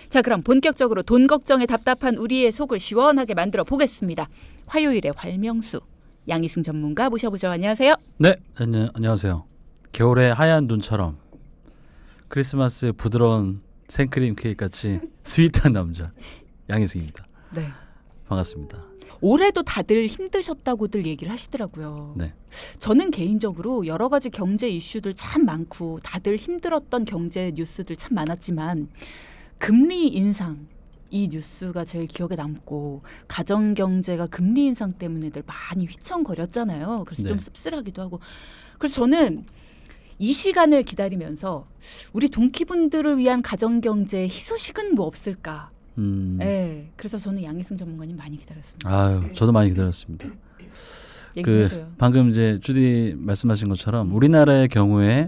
자, 그럼 본격적으로 돈 걱정에 답답한 우리의 속을 시원하게 만들어 보겠습니다. 화요일의 활명수 양희승 전문가 모셔보죠. 안녕하세요. 네, 안녕하세요. 겨울의 하얀 눈처럼 크리스마스의 부드러운 생크림 케이크 같이 스윗한 남자 양희승입니다. 네. 반갑습니다. 올해도 다들 힘드셨다고들 얘기를 하시더라고요. 네. 저는 개인적으로 여러 가지 경제 이슈들 참 많고 다들 힘들었던 경제 뉴스들 참 많았지만 금리 인상 이 뉴스가 제일 기억에 남고 가정경제가 금리 인상 때문에들 많이 휘청거렸잖아요. 그래서 네. 좀 씁쓸하기도 하고. 그래서 저는 이 시간을 기다리면서 우리 동키분들을 위한 가정경제의 희소식은 뭐 없을까. 네, 그래서 저는 양희승 전문가님 많이 기다렸습니다. 아유, 저도 많이 기다렸습니다. 얘기 좀 해줘요. 방금 이제 주디 말씀하신 것처럼 우리나라의 경우에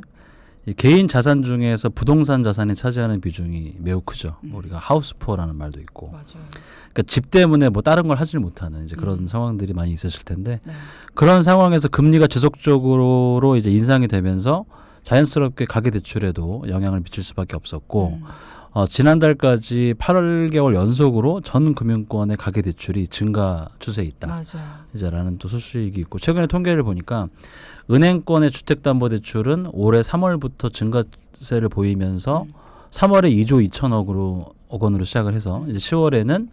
이 개인 자산 중에서 부동산 자산이 차지하는 비중이 매우 크죠. 우리가 하우스푸어라는 말도 있고. 맞아요. 그러니까 집 때문에 뭐 다른 걸 하질 못하는 이제 그런 상황들이 많이 있으실 텐데 네. 그런 상황에서 금리가 지속적으로 이제 인상이 되면서 자연스럽게 가계 대출에도 영향을 미칠 수밖에 없었고 지난달까지 8개월 연속으로 전 금융권의 가계 대출이 증가 추세에 있다. 맞아요. 이제라는 또 소식이 있고 최근에 통계를 보니까 은행권의 주택담보대출은 올해 3월부터 증가세를 보이면서 3월에 2조 2천억 원으로 시작을 해서 이제 10월에는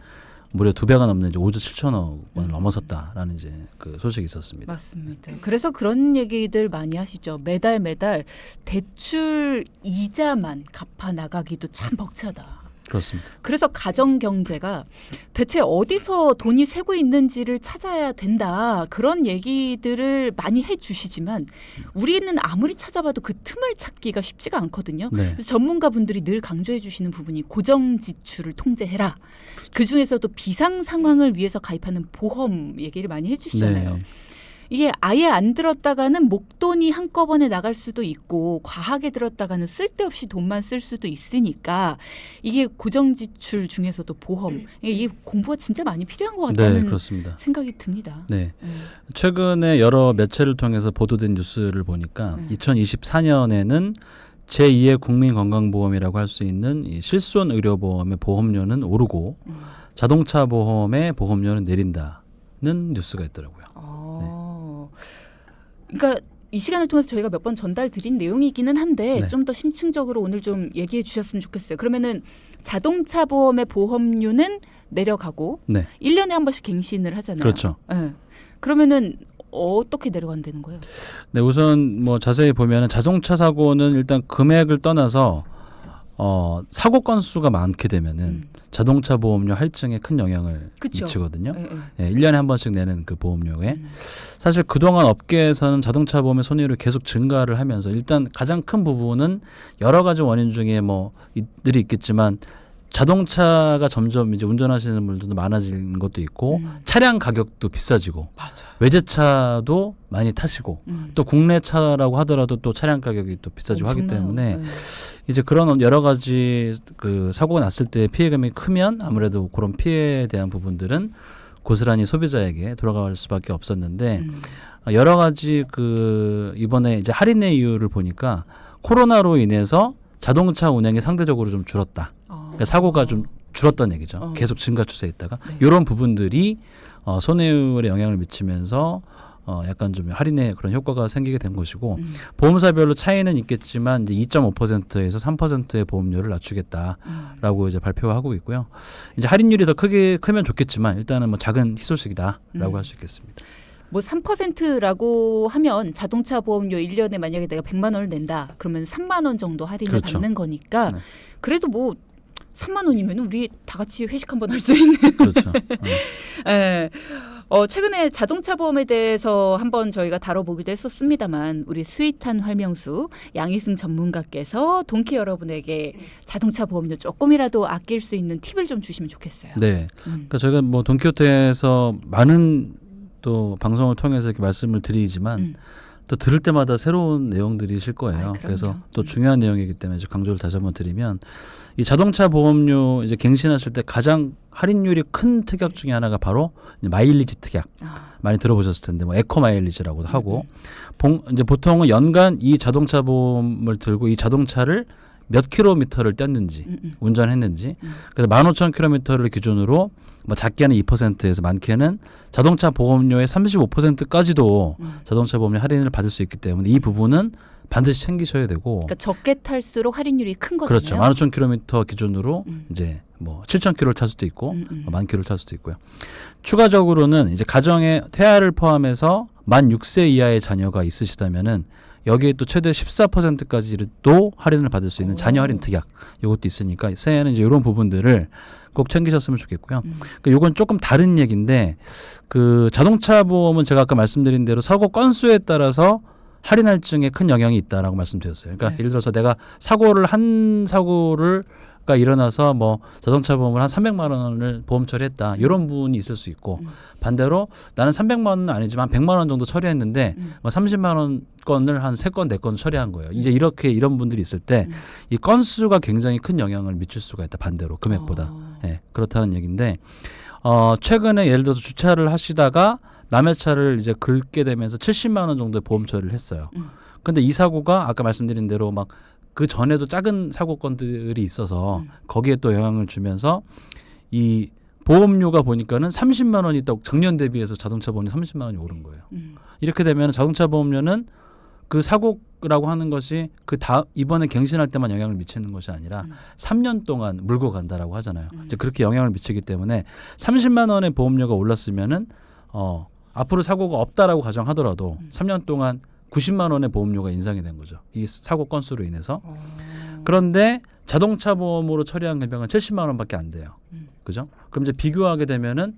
무려 2배가 넘는 이제 5조 7천억 원을 넘어섰다라는 이제 그 소식이 있었습니다. 맞습니다. 그래서 그런 얘기들 많이 하시죠. 매달 대출 이자만 갚아 나가기도 참 벅차다. 그렇습니다. 그래서 가정 경제가 대체 어디서 돈이 새고 있는지를 찾아야 된다. 그런 얘기들을 많이 해 주시지만 우리는 아무리 찾아봐도 그 틈을 찾기가 쉽지가 않거든요. 네. 그래서 전문가분들이 늘 강조해 주시는 부분이 고정 지출을 통제해라. 그중에서도 비상 상황을 위해서 가입하는 보험 얘기를 많이 해 주시잖아요. 네. 이게 아예 안 들었다가는 목돈이 한꺼번에 나갈 수도 있고 과하게 들었다가는 쓸데없이 돈만 쓸 수도 있으니까 이게 고정지출 중에서도 보험 이 공부가 진짜 많이 필요한 것 같다는 그렇습니다. 생각이 듭니다. 네. 최근에 여러 매체를 통해서 보도된 뉴스를 보니까 2024년에는 제2의 국민건강보험이라고 할 수 있는 이 실손 의료보험의 보험료는 오르고 자동차 보험의 보험료는 내린다는 뉴스가 있더라고요. 그러니까 이 시간을 통해서 저희가 몇 번 전달 드린 내용이기는 한데 네. 좀 더 심층적으로 오늘 좀 얘기해 주셨으면 좋겠어요. 그러면은 자동차 보험의 보험료는 내려가고 네. 1년에 한 번씩 갱신을 하잖아요. 그렇죠. 네. 그러면은 어떻게 내려간다는 거예요? 네, 우선 뭐 자세히 보면은 자동차 사고는 일단 금액을 떠나서 사고 건수가 많게 되면은 자동차 보험료 할증에 큰 영향을 그쵸. 미치거든요. 네. 예, 1년에 한 번씩 내는 그 보험료에 사실 그동안 업계에서는 자동차 보험의 손해율이 계속 증가를 하면서 일단 가장 큰 부분은 여러 가지 원인 중에 뭐 이들이 있겠지만 자동차가 점점 이제 운전하시는 분들도 많아진 것도 있고 차량 가격도 비싸지고 맞아요. 외제차도 많이 타시고 또 국내 차라고 하더라도 또 차량 가격이 또 비싸지고 하기 엄청나요. 때문에 네. 이제 그런 여러 가지 그 사고가 났을 때 피해금이 크면 아무래도 그런 피해에 대한 부분들은 고스란히 소비자에게 돌아갈 수밖에 없었는데 여러 가지 그 이번에 이제 할인의 이유를 보니까 코로나로 인해서 자동차 운행이 상대적으로 좀 줄었다. 그러니까 사고가 좀 줄었다는 얘기죠. 계속 증가 추세에 있다가 이런 부분들이 손해율에 영향을 미치면서 약간 좀 할인의 그런 효과가 생기게 된 것이고 보험사별로 차이는 있겠지만 이제 2.5%에서 3%의 보험료를 낮추겠다라고 이제 발표하고 있고요. 이제 할인율이 더 크게 크면 좋겠지만 일단은 뭐 작은 희소식이다라고 할 수 있겠습니다. 뭐 3%라고 하면 자동차 보험료 1년에 만약에 내가 100만 원을 낸다. 그러면 3만 원 정도 할인을 그렇죠. 받는 거니까 네. 그래도 뭐 3만 원이면 우리 다 같이 회식 한번 할 수 있는. 그렇죠. 예. 최근에 자동차 보험에 대해서 한번 저희가 다뤄보기도 했었습니다만 우리 스윗한 활명수 양희승 전문가께서 동키 여러분에게 자동차 보험료 조금이라도 아낄 수 있는 팁을 좀 주시면 좋겠어요. 네. 그러니까 저희가 뭐 돈키호테에서 많은 또 방송을 통해서 이렇게 말씀을 드리지만 또 들을 때마다 새로운 내용들이실 거예요. 그래서 또 중요한 내용이기 때문에 강조를 다시 한번 드리면 이 자동차 보험료 이제 갱신하실 때 가장 할인율이 큰 특약 중에 하나가 바로 마일리지 특약. 많이 들어보셨을 텐데 뭐 에코 마일리지라고도 하고 이제 보통은 연간 이 자동차 보험을 들고 이 자동차를 몇 킬로미터를 뛰었는지 운전했는지 그래서 15,000킬로미터를 기준으로 뭐 작게는 2%에서 많게는 자동차 보험료의 35%까지도 자동차 보험료 할인을 받을 수 있기 때문에 이 부분은 반드시 챙기셔야 되고. 그러니까 적게 탈수록 할인율이 큰 거잖아요. 그렇죠. 15,000킬로미터 기준으로 이제 뭐 7,000킬로를 탈 수도 있고 10,000킬로를 탈 수도 있고요. 추가적으로는 이제 가정에 태아를 포함해서 만 6세 이하의 자녀가 있으시다면은 여기에 또 최대 14%까지도 할인을 받을 수 있는 자녀 할인 특약 이것도 있으니까 새해에는 이제 이런 부분들을 꼭 챙기셨으면 좋겠고요. 그러니까 이건 조금 다른 얘기인데 그 자동차 보험은 제가 아까 말씀드린 대로 사고 건수에 따라서 할인 할증에 큰 영향이 있다라고 말씀드렸어요. 그러니까 예를 들어서 내가 사고가 일어나서 뭐 자동차 보험을 한 300만 원을 보험 처리했다. 이런 부분이 있을 수 있고 반대로 나는 300만 원은 아니지만 100만 원 정도 처리했는데 뭐 30만 원 건을 한 3건, 4건 처리한 거예요. 이제 이런 분들이 있을 때 이 건수가 굉장히 큰 영향을 미칠 수가 있다. 반대로 금액보다. 예, 그렇다는 얘기인데 최근에 예를 들어서 주차를 하시다가 남의 차를 이제 긁게 되면서 70만 원 정도의 보험 처리를 했어요. 근데 이 사고가 아까 말씀드린 대로 막 그 전에도 작은 사고건들이 있어서 거기에 또 영향을 주면서 이 보험료가 보니까는 30만 원이 또 작년 대비해서 자동차 보험료 30만 원이 오른 거예요. 이렇게 되면 자동차 보험료는 그 사고라고 하는 것이 이번에 갱신할 때만 영향을 미치는 것이 아니라 3년 동안 물고 간다라고 하잖아요. 이제 그렇게 영향을 미치기 때문에 30만 원의 보험료가 올랐으면은 앞으로 사고가 없다라고 가정하더라도 3년 동안 90만 원의 보험료가 인상이 된 거죠. 이 사고 건수로 인해서. 그런데 자동차 보험으로 처리한 금액은 70만 원밖에 안 돼요. 그죠? 그럼 이제 비교하게 되면은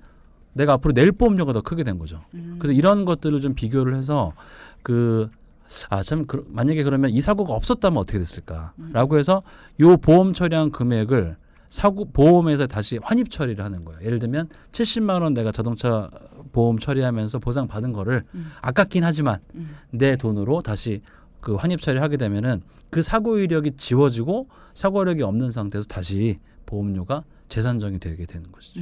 내가 앞으로 낼 보험료가 더 크게 된 거죠. 그래서 이런 것들을 좀 비교를 해서 만약에 그러면 이 사고가 없었다면 어떻게 됐을까라고 해서 요 보험 처리한 금액을 보험에서 다시 환입 처리를 하는 거예요. 예를 들면 70만 원 내가 자동차 보험 처리하면서 보상 받은 거를 아깝긴 하지만 내 돈으로 다시 그 환입 처리하게 되면은 그 사고 이력이 지워지고 사고 이력이 없는 상태에서 다시 보험료가 재산정이 되게 되는 것이죠.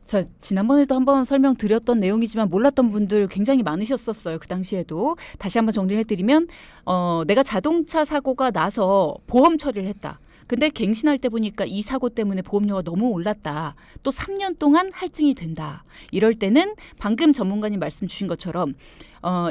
자, 지난번에도 한번 설명드렸던 내용이지만 몰랐던 분들 굉장히 많으셨었어요. 그 당시에도. 다시 한번 정리를 해드리면 내가 자동차 사고가 나서 보험 처리를 했다. 근데 갱신할 때 보니까 이 사고 때문에 보험료가 너무 올랐다. 또 3년 동안 할증이 된다. 이럴 때는 방금 전문가님 말씀 주신 것처럼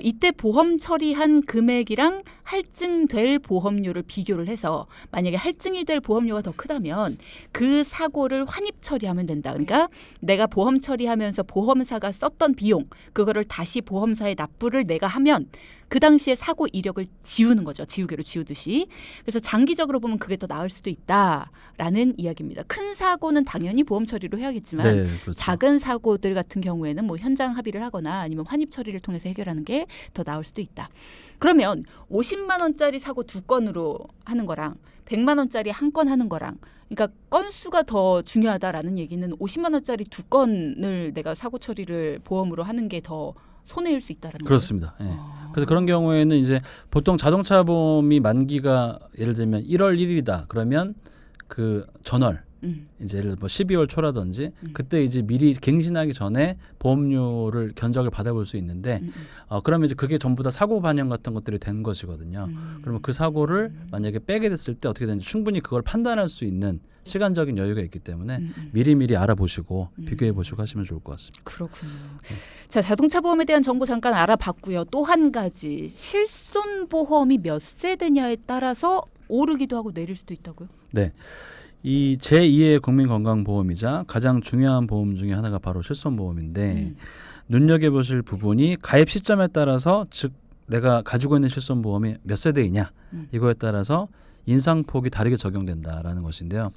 이때 보험 처리한 금액이랑 할증될 보험료를 비교를 해서 만약에 할증이 될 보험료가 더 크다면 그 사고를 환입 처리하면 된다. 그러니까 내가 보험 처리하면서 보험사가 썼던 비용 그거를 다시 보험사에 납부를 내가 하면 그 당시에 사고 이력을 지우는 거죠. 지우개로 지우듯이. 그래서 장기적으로 보면 그게 더 나을 수도 있다라는 이야기입니다. 큰 사고는 당연히 보험 처리로 해야겠지만 네, 그렇죠. 작은 사고들 같은 경우에는 뭐 현장 합의를 하거나 아니면 환입 처리를 통해서 해결하는 게 더 나을 수도 있다. 그러면 50만 원짜리 사고 2건으로 하는 거랑 100만 원짜리 한 건 하는 거랑 그러니까 건수가 더 중요하다라는 얘기는 50만 원짜리 2건을 내가 사고 처리를 보험으로 하는 게 더 손해일 수 있다라는 거예요. 그렇습니다. 예. 그래서 그런 경우에는 이제 보통 자동차 보험이 만기가 예를 들면 1월 1일이다. 그러면 그 전월 이제 예를 들어 뭐 12월 초라든지 그때 이제 미리 갱신하기 전에 보험료를 견적을 받아볼 수 있는데 그러면 이제 그게 전부 다 사고 반영 같은 것들이 된 것이거든요. 그러면 그 사고를 만약에 빼게 됐을 때 어떻게 되는지 충분히 그걸 판단할 수 있는 시간적인 여유가 있기 때문에 미리미리 알아보시고 비교해 보시고 하시면 좋을 것 같습니다. 그렇군요. 자, 자동차 보험에 대한 정보 잠깐 알아봤고요. 또 한 가지 실손 보험이 몇 세대냐에 따라서 오르기도 하고 내릴 수도 있다고요? 네. 이 제2의 국민건강보험이자 가장 중요한 보험 중에 하나가 바로 실손보험인데 눈여겨보실 부분이 가입 시점에 따라서 즉 내가 가지고 있는 실손보험이 몇 세대이냐 이거에 따라서 인상폭이 다르게 적용된다라는 것인데요.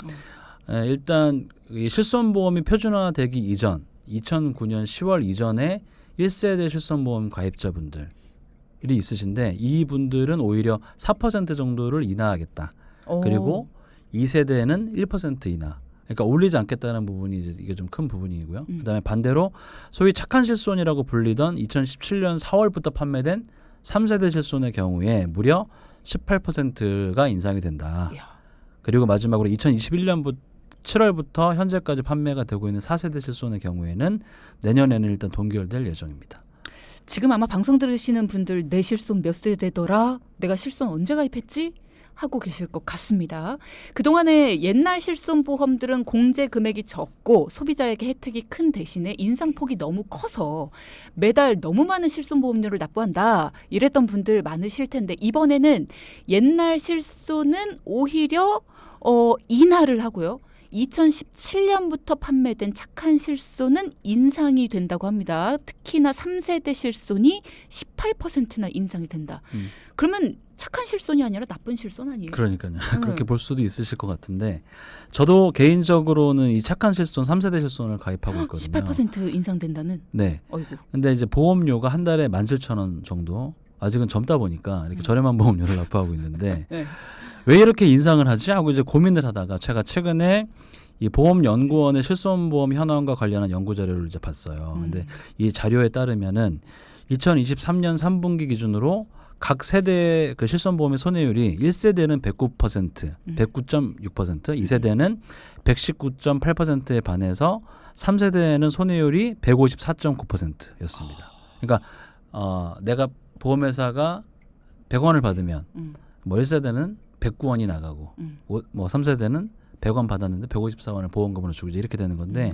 일단 이 실손보험이 표준화되기 이전 2009년 10월 이전에 1세대 실손보험 가입자분들이 있으신데 이분들은 오히려 4% 정도를 인하하겠다. 그리고 2세대는 1% 인하. 그러니까 올리지 않겠다는 부분이 이게 좀 큰 부분이고요. 그다음에 반대로 소위 착한 실손이라고 불리던 2017년 4월부터 판매된 3세대 실손의 경우에 무려 18%가 인상이 된다. 그리고 마지막으로 2021년 7월부터 현재까지 판매가 되고 있는 4세대 실손의 경우에는 내년에는 일단 동결될 예정입니다. 지금 아마 방송 들으시는 분들 내 실손 몇 세대더라? 내가 실손 언제 가입했지? 하고 계실 것 같습니다. 그동안에 옛날 실손보험들은 공제 금액이 적고 소비자에게 혜택이 큰 대신에 인상폭이 너무 커서 매달 너무 많은 실손보험료를 납부한다 이랬던 분들 많으실 텐데 이번에는 옛날 실손은 오히려 인하를 하고요. 2017년부터 판매된 착한 실손은 인상이 된다고 합니다. 특히나 3세대 실손이 18%나 인상이 된다. 그러면 착한 실손이 아니라 나쁜 실손 아니에요? 그러니까요. 그렇게 볼 수도 있으실 것 같은데 저도 개인적으로는 이 착한 실손 3세대 실손을 가입하고 있거든요. 18% 인상된다는? 네. 어이구. 근데 이제 보험료가 한 달에 17,000원 정도 아직은 젊다 보니까 이렇게 저렴한 보험료를 납부하고 있는데 네. 왜 이렇게 인상을 하지 하고 이제 고민을 하다가 제가 최근에 이 보험연구원의 실손보험 현황과 관련한 연구 자료를 이제 봤어요. 근데 이 자료에 따르면은 2023년 3분기 기준으로 각 세대 그 실손보험의 손해율이 1세대는 109%, 109.6%, 2세대는 119.8%에 반해서 3세대는 손해율이 154.9%였습니다. 그러니까 내가 보험회사가 100원을 받으면 뭐 1세대는 109원이 나가고 뭐 3세대는 100원 받았는데 154원을 보험금으로 주고 이렇게 되는 건데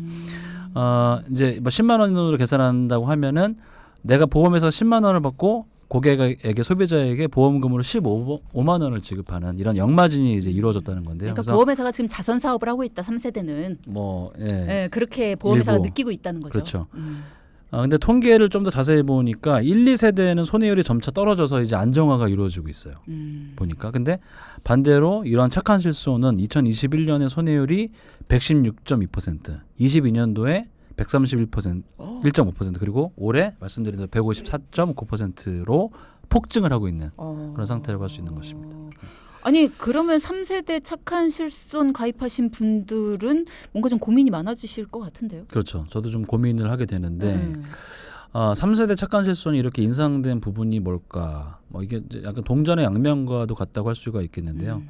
이제 뭐 10만 원으로 계산한다고 하면은 내가 보험에서 10만 원을 받고 고객에게 소비자에게 보험금으로 15만 원을 지급하는 이런 역마진이 이제 이루어졌다는 건데요. 그러니까 보험회사가 지금 자선 사업을 하고 있다. 3세대는. 뭐 예, 그렇게 보험회사가 일부. 느끼고 있다는 거죠. 그렇죠. 근데 통계를 좀 더 자세히 보니까 1, 2세대는 손해율이 점차 떨어져서 이제 안정화가 이루어지고 있어요. 보니까. 근데 반대로 이러한 착한 실손은 2021년에 손해율이 116.2%, 22년도에 131%, 1.5% 그리고 올해 말씀드린 대로 154.9%로 폭증을 하고 있는 그런 상태라고 할 수 있는 것입니다. 아니 그러면 3세대 착한 실손 가입하신 분들은 뭔가 좀 고민이 많아지실 것 같은데요. 그렇죠. 저도 좀 고민을 하게 되는데 3세대 착한 실손이 이렇게 인상된 부분이 뭘까? 뭐 이게 이제 약간 동전의 양면과도 같다고 할 수가 있겠는데요.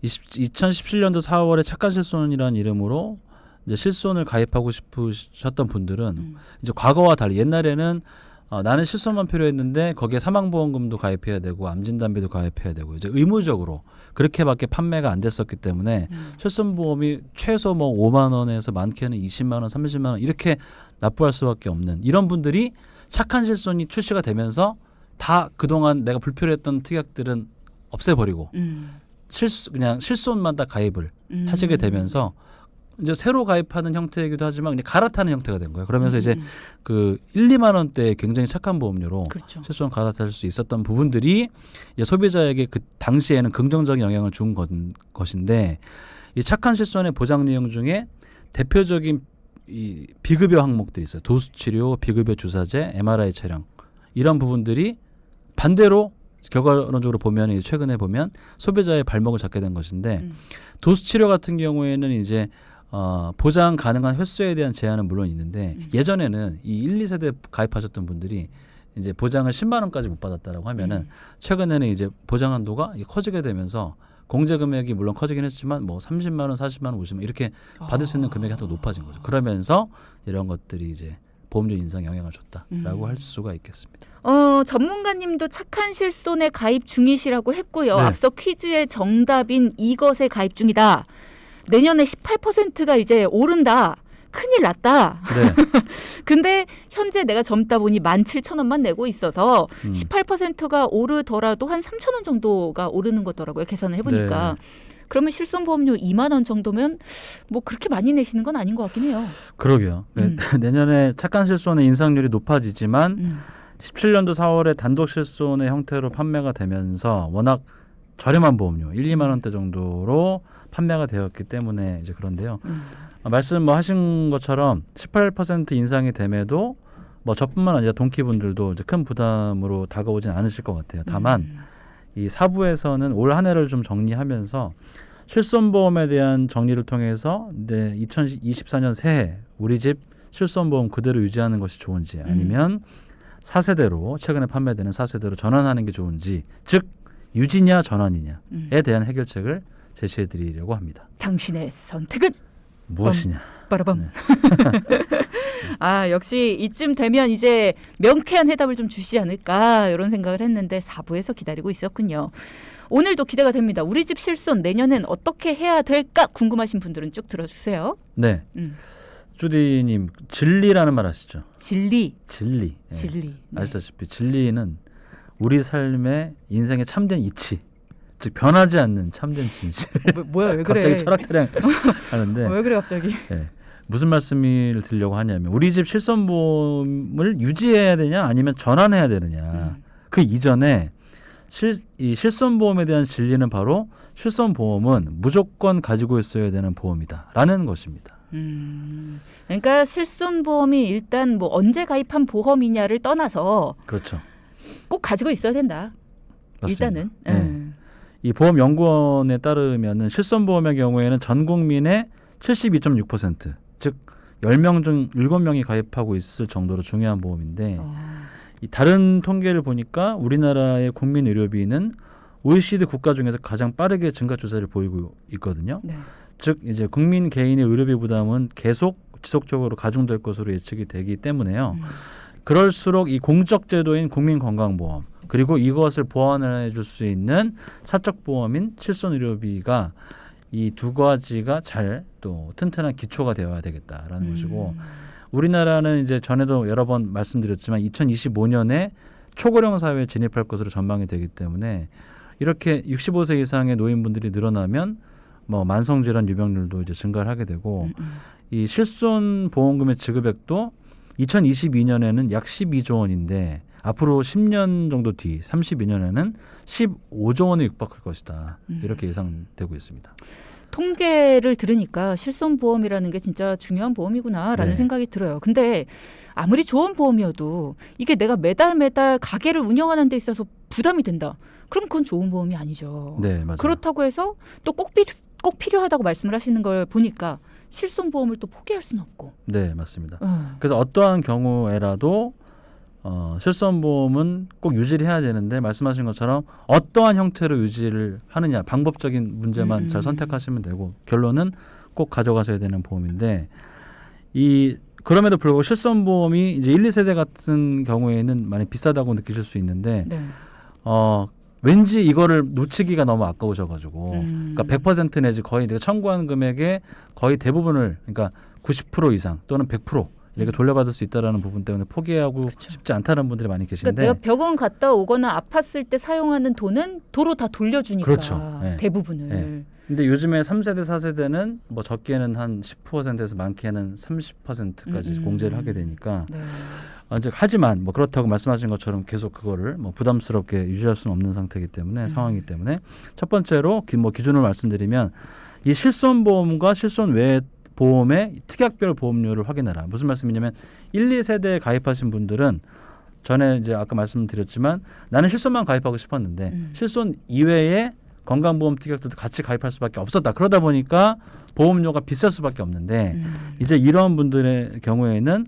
2017년도 4월에 착한 실손이라는 이름으로 이제 실손을 가입하고 싶으셨던 분들은 이제 과거와 달리 옛날에는 나는 실손만 필요했는데 거기에 사망보험금도 가입해야 되고 암진단비도 가입해야 되고 이제 의무적으로 그렇게밖에 판매가 안 됐었기 때문에 실손보험이 최소 뭐 5만 원에서 많게는 20만 원, 30만 원 이렇게 납부할 수밖에 없는 이런 분들이 착한 실손이 출시가 되면서 다 그동안 내가 불필요했던 특약들은 없애버리고 그냥 실손만 다 가입을 하시게 되면서 이제 새로 가입하는 형태이기도 하지만 그냥 갈아타는 형태가 된 거예요. 그러면서 이제 그 1, 2만 원대 굉장히 착한 보험료로 그렇죠. 실손 갈아탈 수 있었던 부분들이 이제 소비자에게 그 당시에는 긍정적인 영향을 준 것인데 이 착한 실손의 보장 내용 중에 대표적인 이 비급여 항목들이 있어요. 도수치료, 비급여 주사제, MRI 촬영 이런 부분들이 반대로 결과론적으로 보면 최근에 보면 소비자의 발목을 잡게 된 것인데 도수치료 같은 경우에는 이제 보장 가능한 횟수에 대한 제한은 물론 있는데 예전에는 이 1, 2세대 가입하셨던 분들이 이제 보장을 10만 원까지 못 받았다라고 하면은 최근에는 이제 보장 한도가 커지게 되면서 공제 금액이 물론 커지긴 했지만 뭐 30만 원, 40만 원, 50만 원 이렇게 받을 수 있는 금액이 더 높아진 거죠. 그러면서 이런 것들이 이제 보험료 인상에 영향을 줬다라고 할 수가 있겠습니다. 전문가님도 착한 실손에 가입 중이시라고 했고요. 네. 앞서 퀴즈의 정답인 이것에 가입 중이다. 내년에 18%가 이제 오른다. 큰일 났다. 네. 근데 현재 내가 젊다 보니 17,000원만 내고 있어서 18%가 오르더라도 한 3,000원 정도가 오르는 거더라고요. 계산을 해보니까. 네. 그러면 실손보험료 2만 원 정도면 뭐 그렇게 많이 내시는 건 아닌 것 같긴 해요. 그러게요. 내년에 착한 실손의 인상률이 높아지지만 17년도 4월에 단독 실손의 형태로 판매가 되면서 워낙 저렴한 보험료 1, 2만 원대 정도로 판매가 되었기 때문에 이제 그런데요. 말씀 뭐 하신 것처럼 18% 인상이 됨에도 뭐 저뿐만 아니라 동키분들도 이제 큰 부담으로 다가오진 않으실 것 같아요. 다만 이 4부에서는 올 한 해를 좀 정리하면서 실손보험에 대한 정리를 통해서 이제 2024년 새해 우리 집 실손보험 그대로 유지하는 것이 좋은지 아니면 4세대로 최근에 판매되는 4세대로 전환하는 게 좋은지 즉 유지냐 전환이냐에 대한 해결책을 제시해 드리려고 합니다. 당신의 선택은 무엇이냐? 빠라밤. 네. 아 역시 이쯤 되면 이제 명쾌한 해답을 좀 주시지 않을까 이런 생각을 했는데 4부에서 기다리고 있었군요. 오늘도 기대가 됩니다. 우리 집 실손 내년엔 어떻게 해야 될까 궁금하신 분들은 쭉 들어주세요. 네. 주디님 진리라는 말 아시죠? 진리. 진리. 예. 진리. 네. 아시다시피 진리는 우리 삶의 인생의 참된 이치, 즉 변하지 않는 참된 진실. 뭐야 왜 그래? 갑자기 철학타령 하는데 왜 그래 갑자기? 예. 무슨 말씀을 드리려고 하냐면 우리 집 실손보험을 유지해야 되냐 아니면 전환해야 되느냐. 그 이전에 이 실손보험에 대한 진리는 바로 실손보험은 무조건 가지고 있어야 되는 보험이다라는 것입니다. 그러니까 실손보험이 일단 뭐 언제 가입한 보험이냐를 떠나서 그렇죠. 꼭 가지고 있어야 된다. 맞습니다. 일단은. 네. 이 보험연구원에 따르면은 실손보험의 경우에는 전 국민의 72.6%, 즉 10명 중 7명이 가입하고 있을 정도로 중요한 보험인데 이 다른 통계를 보니까 우리나라의 국민 의료비는 OECD 국가 중에서 가장 빠르게 증가 추세를 보이고 있거든요. 네. 즉 이제 국민 개인의 의료비 부담은 계속 지속적으로 가중될 것으로 예측이 되기 때문에요. 그럴수록 이 공적 제도인 국민건강보험 그리고 이것을 보완해 줄 수 있는 사적 보험인 실손의료비가 이 두 가지가 잘 또 튼튼한 기초가 되어야 되겠다라는 것이고 우리나라는 이제 전에도 여러 번 말씀드렸지만 2025년에 초고령 사회에 진입할 것으로 전망이 되기 때문에 이렇게 65세 이상의 노인분들이 늘어나면 뭐 만성질환 유병률도 이제 증가를 하게 되고 이 실손 보험금의 지급액도 2022년에는 약 12조 원인데 앞으로 10년 정도 뒤 32년에는 15조 원에 육박할 것이다. 이렇게 예상되고 있습니다. 통계를 들으니까 실손보험이라는 게 진짜 중요한 보험이구나라는 네. 생각이 들어요. 근데 아무리 좋은 보험이어도 이게 내가 매달 가게를 운영하는 데 있어서 부담이 된다. 그럼 그건 좋은 보험이 아니죠. 네, 맞아요. 그렇다고 해서 또 꼭 필요하다고 말씀을 하시는 걸 보니까 실손보험을 또 포기할 수는 없고. 네, 맞습니다. 그래서 어떠한 경우에라도 실손보험은 꼭 유지를 해야 되는데 말씀하신 것처럼 어떠한 형태로 유지를 하느냐 방법적인 문제만 잘 선택하시면 되고 결론은 꼭 가져가셔야 되는 보험인데 그럼에도 불구하고 실손보험이 이제 1, 2세대 같은 경우에는 많이 비싸다고 느끼실 수 있는데 네. 왠지 이거를 놓치기가 너무 아까우셔가지고 그러니까 100% 내지 거의 내가 청구하는 금액의 거의 대부분을 그러니까 90% 이상 또는 100% 이렇게 돌려받을 수 있다라는 부분 때문에 포기하고 그쵸. 싶지 않다는 분들이 많이 계신데 그러니까 내가 병원 갔다 오거나 아팠을 때 사용하는 돈은 도로 다 돌려주니까 그렇죠. 네. 대부분을. 네. 근데 요즘에 3세대, 4세대는 뭐 적게는 한 10%에서 많게는 30%까지 공제를 하게 되니까 네. 하지만 뭐 그렇다고 말씀하신 것처럼 계속 그거를 뭐 부담스럽게 유지할 수는 없는 상태이기 때문에 상황이기 때문에 첫 번째로 기준을 말씀드리면 이 실손보험과 실손 외 보험의 특약별 보험료를 확인해라. 무슨 말씀이냐면 1, 2세대에 가입하신 분들은 전에 이제 아까 말씀드렸지만 나는 실손만 가입하고 싶었는데 실손 이외에 건강보험 특약들도 같이 가입할 수밖에 없었다. 그러다 보니까 보험료가 비쌀 수밖에 없는데 이제 이런 분들의 경우에는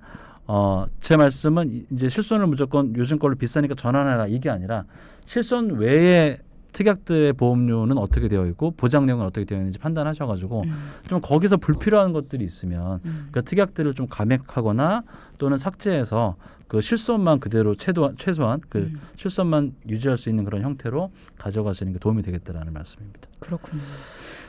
제 말씀은 이제 실손을 무조건 요즘 걸로 비싸니까 전환해라 이게 아니라 실손 외에 특약들의 보험료는 어떻게 되어 있고 보장 내용은 어떻게 되어 있는지 판단하셔가지고 좀 거기서 불필요한 것들이 있으면 그 특약들을 좀 감액하거나 또는 삭제해서 그 실손만 그대로 최소한 그 실손만 유지할 수 있는 그런 형태로 가져가시는 게 도움이 되겠다라는 말씀입니다. 그렇군요.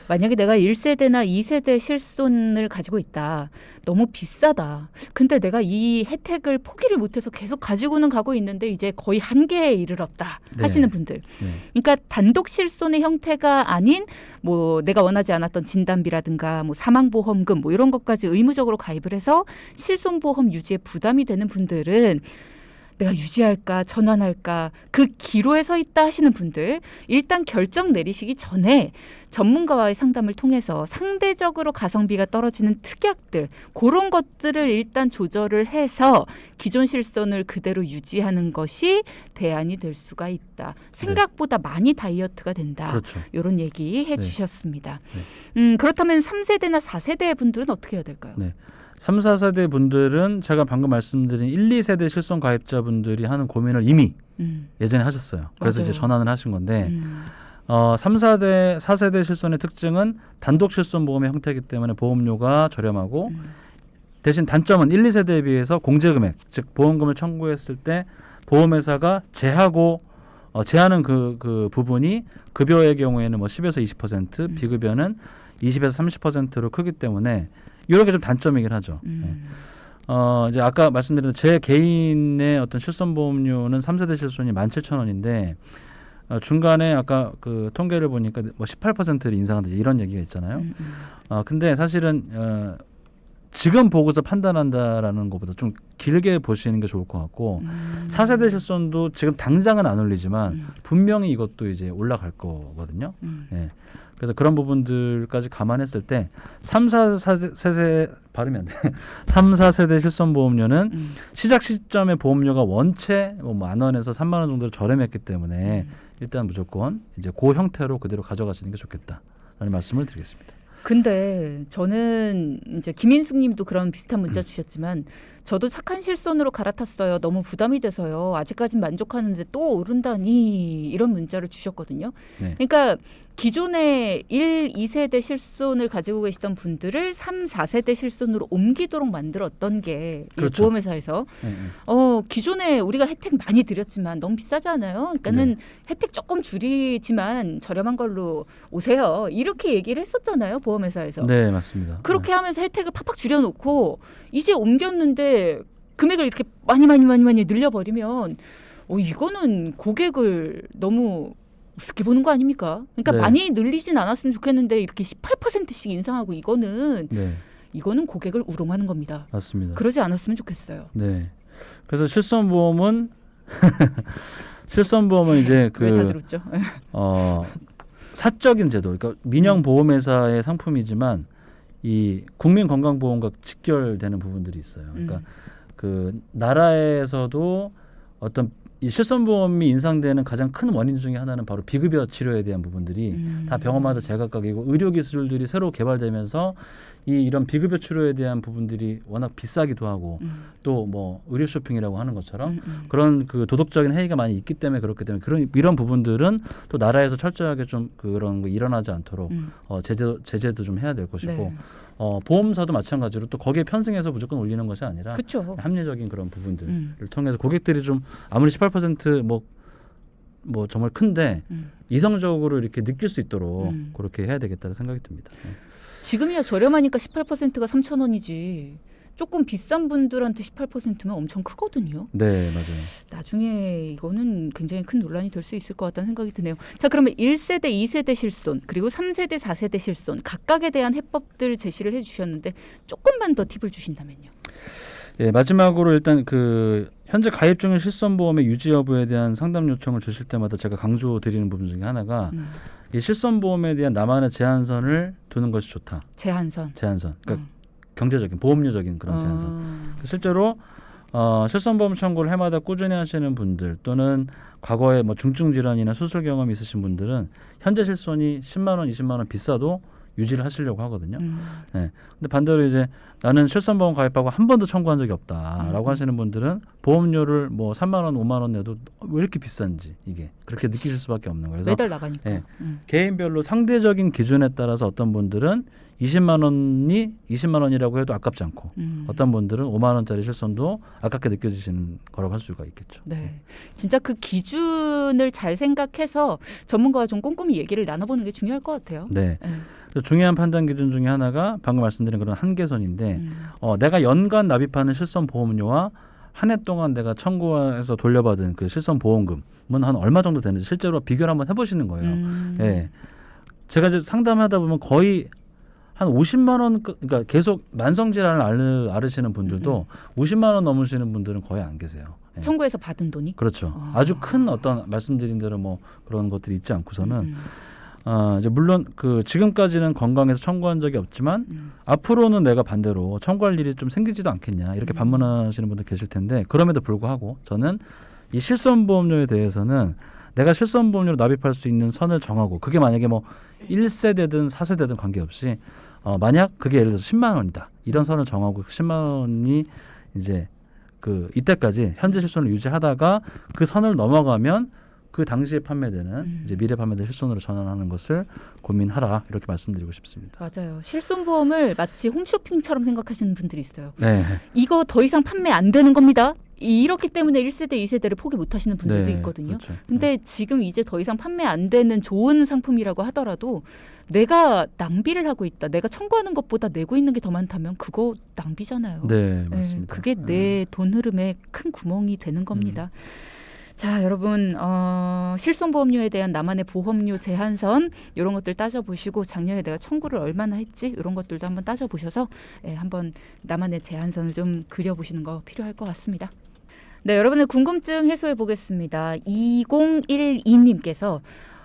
만약에 내가 1세대나 2세대 실손을 가지고 있다. 너무 비싸다. 근데 내가 이 혜택을 포기를 못해서 계속 가지고는 가고 있는데 이제 거의 한계에 이르렀다 하시는 분들. 네. 그러니까 단독 실손의 형태가 아닌 뭐 내가 원하지 않았던 진단비라든가 뭐 사망보험금 뭐 이런 것까지 의무적으로 가입을 해서 실손보험 유지에 부담이 되는 분들은 내가 유지할까 전환할까 그 기로에 서 있다 하시는 분들 일단 결정 내리시기 전에 전문가와의 상담을 통해서 상대적으로 가성비가 떨어지는 특약들 그런 것들을 일단 조절을 해서 기존 실손을 그대로 유지하는 것이 대안이 될 수가 있다. 생각보다 많이 다이어트가 된다. 그렇죠. 이런 얘기 해주셨습니다. 네. 그렇다면 3세대나 4세대 분들은 어떻게 해야 될까요? 네. 3, 4세대 분들은 제가 방금 말씀드린 1, 2세대 실손 가입자분들이 하는 고민을 이미 예전에 하셨어요. 그래서 맞아요. 이제 전환을 하신 건데 3, 4세대 실손의 특징은 단독 실손 보험의 형태이기 때문에 보험료가 저렴하고 대신 단점은 1, 2세대에 비해서 공제 금액, 즉 보험금을 청구했을 때 보험회사가 제하고 제한은 그 부분이 급여의 경우에는 뭐 10에서 20%, 비급여는 20에서 30%로 크기 때문에 이런 게 좀 단점이긴 하죠. 네. 이제 아까 말씀드린 제 개인의 어떤 실손보험료는 3세대 실손이 17,000원인데 중간에 아까 그 통계를 보니까 뭐 18%를 인상한다 이런 얘기가 있잖아요. 근데 사실은 지금 보고서 판단한다라는 것보다 좀 길게 보시는 게 좋을 것 같고 4세대 실손도 지금 당장은 안 올리지만 분명히 이것도 이제 올라갈 거거든요. 예. 그래서 그런 부분들까지 감안했을 때 3, 4세대 발음이 안 돼. 3, 4세대 실손보험료는 시작 시점의 보험료가 원체 뭐 10,000원에서 30,000원 정도로 저렴했기 때문에 일단 무조건 이제 그 형태로 그대로 가져가시는 게 좋겠다라는 말씀을 드리겠습니다. 근데 저는 이제 김인숙 님도 그런 비슷한 문자 주셨지만 저도 착한 실손으로 갈아탔어요. 너무 부담이 돼서요. 아직까진 만족하는데 또 오른다니 이런 문자를 주셨거든요. 네. 그러니까 기존에 1, 2세대 실손을 가지고 계시던 분들을 3, 4세대 실손으로 옮기도록 만들었던 게 이 그렇죠. 보험회사에서 기존에 우리가 혜택 많이 드렸지만 너무 비싸지 않아요? 그러니까는 혜택 조금 줄이지만 저렴한 걸로 오세요. 이렇게 얘기를 했었잖아요. 보험회사에서. 네, 맞습니다. 그렇게 하면서 혜택을 팍팍 줄여놓고 이제 옮겼는데 금액을 이렇게 많이 늘려버리면 이거는 고객을 너무 우습게 보는 거 아닙니까? 그러니까 네. 많이 늘리진 않았으면 좋겠는데 이렇게 18%씩 인상하고 이거는 고객을 우롱하는 겁니다. 맞습니다. 그러지 않았으면 좋겠어요. 네. 그래서 실손보험은 이제 왜 다들 웃죠? 사적인 제도, 그러니까 민영 보험회사의 상품이지만 이 국민건강보험과 직결되는 부분들이 있어요. 그러니까 그 나라에서도 어떤 이 실손보험이 인상되는 가장 큰 원인 중에 하나는 바로 비급여 치료에 대한 부분들이 다 병원마다 제각각이고 의료기술들이 새로 개발되면서 이런 비급여 치료에 대한 부분들이 워낙 비싸기도 하고 또 뭐 의료 쇼핑이라고 하는 것처럼 그런 그 도덕적인 해이가 많이 있기 때문에 그렇기 때문에 이런 부분들은 또 나라에서 철저하게 좀 그런 거 일어나지 않도록 제재도 좀 해야 될 것이고 네. 보험사도 마찬가지로 또 거기에 편승해서 무조건 올리는 것이 아니라 그쵸. 합리적인 그런 부분들을 통해서 고객들이 좀 아무리 18% 뭐 정말 큰데 이성적으로 이렇게 느낄 수 있도록 그렇게 해야 되겠다는 생각이 듭니다. 지금이야 저렴하니까 18%가 3,000원이지. 조금 비싼 분들한테 18%면 엄청 크거든요. 네, 맞아요. 나중에 이거는 굉장히 큰 논란이 될 수 있을 것 같다는 생각이 드네요. 자, 그러면 1세대, 2세대 실손, 그리고 3세대, 4세대 실손 각각에 대한 해법들 제시를 해주셨는데 조금만 더 팁을 주신다면요. 예, 마지막으로 일단 그 현재 가입 중인 실손보험의 유지 여부에 대한 상담 요청을 주실 때마다 제가 강조드리는 부분 중에 하나가 이 실손보험에 대한 나만의 제한선을 두는 것이 좋다. 제한선. 그러니까 경제적인 보험료적인 그런 제한선. 실제로 실손보험 청구를 해마다 꾸준히 하시는 분들 또는 과거에 뭐 중증 질환이나 수술 경험이 있으신 분들은 현재 실손이 10만 원, 20만 원 비싸도 유지를 하시려고 하거든요. 네. 근데 반대로 이제 나는 실손보험 가입하고 한 번도 청구한 적이 없다라고 하시는 분들은 보험료를 뭐 3만 원, 5만 원 내도 왜 이렇게 비싼지 이게 그렇게 느끼실 수밖에 없는 거예요. 그래서 매달 나가니까. 네. 개인별로 상대적인 기준에 따라서 어떤 분들은 20만 원이라고 해도 아깝지 않고 어떤 분들은 5만 원짜리 실손도 아깝게 느껴지시는 거라고 할 수가 있겠죠. 네, 진짜 그 기준을 잘 생각해서 전문가와 좀 꼼꼼히 얘기를 나눠보는 게 중요할 것 같아요. 네. 그래서 중요한 판단 기준 중에 하나가 방금 말씀드린 그런 한계선인데 내가 연간 납입하는 실손 보험료와 한 해 동안 내가 청구해서 돌려받은 그 실손 보험금은 한 얼마 정도 되는지 실제로 비교를 한번 해보시는 거예요. 네. 제가 이제 상담하다 보면 거의 한 50만 원, 그러니까 계속 만성 질환을 앓으시는 분들도 50만 원 넘으시는 분들은 거의 안 계세요. 네. 청구해서 받은 돈이? 그렇죠. 아주 큰 어떤 말씀드린 대로 뭐 그런 것들이 있지 않고서는 이제 물론 그 지금까지는 건강해서 청구한 적이 없지만 앞으로는 내가 반대로 청구할 일이 좀 생기지도 않겠냐 이렇게 반문하시는 분들 계실 텐데 그럼에도 불구하고 저는 이 실손보험료에 대해서는 내가 실손보험료로 납입할 수 있는 선을 정하고 그게 만약에 뭐 1세대든 4세대든 관계없이 만약 그게 예를 들어서 10만 원이다. 이런 선을 정하고 10만 원이 이제 그 이때까지 현재 실손을 유지하다가 그 선을 넘어가면 그 당시에 판매되는 이제 미래 판매된 실손으로 전환하는 것을 고민하라 이렇게 말씀드리고 싶습니다. 맞아요. 실손보험을 마치 홈쇼핑처럼 생각하시는 분들이 있어요. 네. 이거 더 이상 판매 안 되는 겁니다. 이렇기 때문에 1세대, 2세대를 포기 못 하시는 분들도 네, 있거든요. 그렇죠. 근데 지금 이제 더 이상 판매 안 되는 좋은 상품이라고 하더라도 내가 낭비를 하고 있다. 내가 청구하는 것보다 내고 있는 게 더 많다면 그거 낭비잖아요. 네, 맞습니다. 그게 내 돈 흐름에 큰 구멍이 되는 겁니다. 자, 여러분 실손보험료에 대한 나만의 보험료 제한선 이런 것들 따져보시고 작년에 내가 청구를 얼마나 했지 이런 것들도 한번 따져보셔서 한번 나만의 제한선을 좀 그려보시는 거 필요할 것 같습니다. 네, 여러분의 궁금증 해소해 보겠습니다. 2012님께서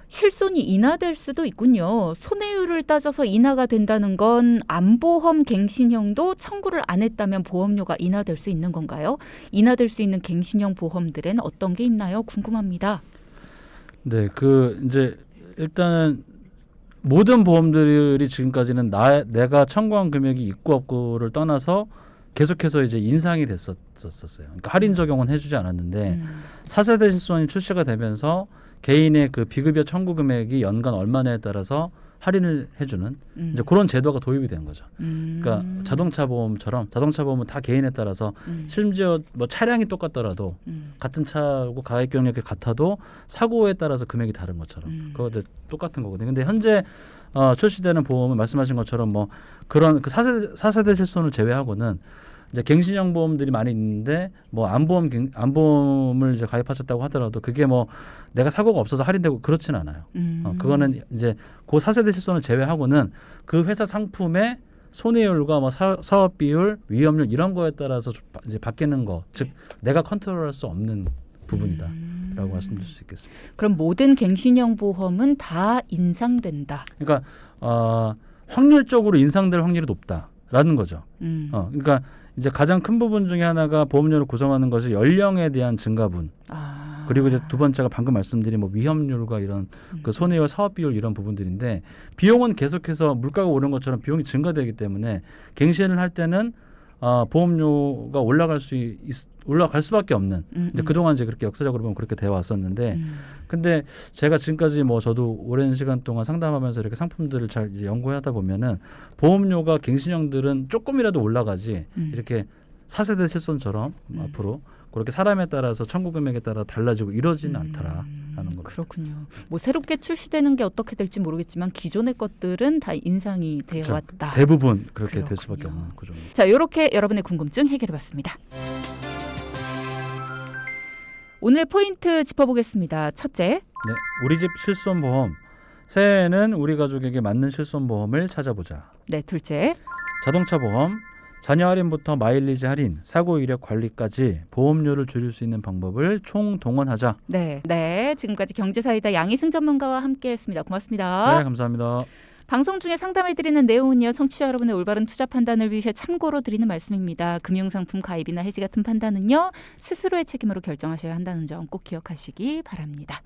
실손이 인하될 수도 있군요. 손해율을 따져서 인하가 된다는 건 암보험 갱신형도 청구를 안 했다면 보험료가 인하될 수 있는 건가요? 인하될 수 있는 갱신형 보험들에는 어떤 게 있나요? 궁금합니다. 네, 이제 일단은 모든 보험들이 지금까지는 내가 청구한 금액이 있고 없고를 떠나서 계속해서 이제 인상이 됐었어요. 그러니까 할인 적용은 해주지 않았는데 4세대 실손이 출시가 되면서 개인의 그 비급여 청구 금액이 연간 얼마냐에 따라서 할인을 해주는 이제 그런 제도가 도입이 된 거죠. 그러니까 자동차 보험처럼 자동차 보험은 다 개인에 따라서 심지어 뭐 차량이 똑같더라도 같은 차고 가액 경력이 같아도 사고에 따라서 금액이 다른 것처럼 그것도 똑같은 거거든요. 근데 현재 출시되는 보험은 말씀하신 것처럼 뭐 그런 그 4세대 실손을 제외하고는 이제 갱신형 보험들이 많이 있는데 뭐 암보험을 이제 가입하셨다고 하더라도 그게 뭐 내가 사고가 없어서 할인되고 그렇진 않아요. 그거는 이제 그 4세대 실손을 제외하고는 그 회사 상품의 손해율과 뭐 사업 비율, 위험률 이런 거에 따라서 이제 바뀌는 거, 즉 내가 컨트롤할 수 없는 부분이다라고 말씀드릴 수 있겠습니다. 그럼 모든 갱신형 보험은 다 인상된다. 그러니까 확률적으로 인상될 확률이 높다라는 거죠. 그러니까 이제 가장 큰 부분 중에 하나가 보험료를 구성하는 것이 연령에 대한 증가분. 그리고 이제 두 번째가 방금 말씀드린 뭐 위험률과 이런 그 손해율, 사업 비율 이런 부분들인데 비용은 계속해서 물가가 오른 것처럼 비용이 증가되기 때문에 갱신을 할 때는 보험료가 올라갈 수밖에 없는 이제 그동안 이제 그렇게 역사적으로 보면 그렇게 되어 왔었는데 근데 제가 지금까지 뭐 저도 오랜 시간 동안 상담하면서 이렇게 상품들을 잘 이제 연구하다 보면은 보험료가 갱신형들은 조금이라도 올라가지 이렇게 4세대 실손처럼 앞으로 그렇게 사람에 따라서 청구 금액에 따라 달라지고 이러지는 않더라라는 겁니다. 그렇군요. 뭐 새롭게 출시되는 게 어떻게 될지 모르겠지만 기존의 것들은 다 인상이 되어 그렇죠. 왔다. 대부분 그렇게 그렇군요. 될 수밖에 없는 구조입니다. 자, 이렇게 여러분의 궁금증 해결해봤습니다. 오늘 포인트 짚어보겠습니다. 첫째, 네, 우리 집 실손보험. 새해에는 우리 가족에게 맞는 실손보험을 찾아보자. 네, 둘째, 자동차 보험. 자녀 할인부터 마일리지 할인, 사고 이력 관리까지 보험료를 줄일 수 있는 방법을 총동원하자. 네, 지금까지 경제사이다 양희승 전문가와 함께했습니다. 고맙습니다. 네, 감사합니다. 방송 중에 상담해드리는 내용은요, 청취자 여러분의 올바른 투자 판단을 위해 참고로 드리는 말씀입니다. 금융상품 가입이나 해지 같은 판단은요, 스스로의 책임으로 결정하셔야 한다는 점 꼭 기억하시기 바랍니다.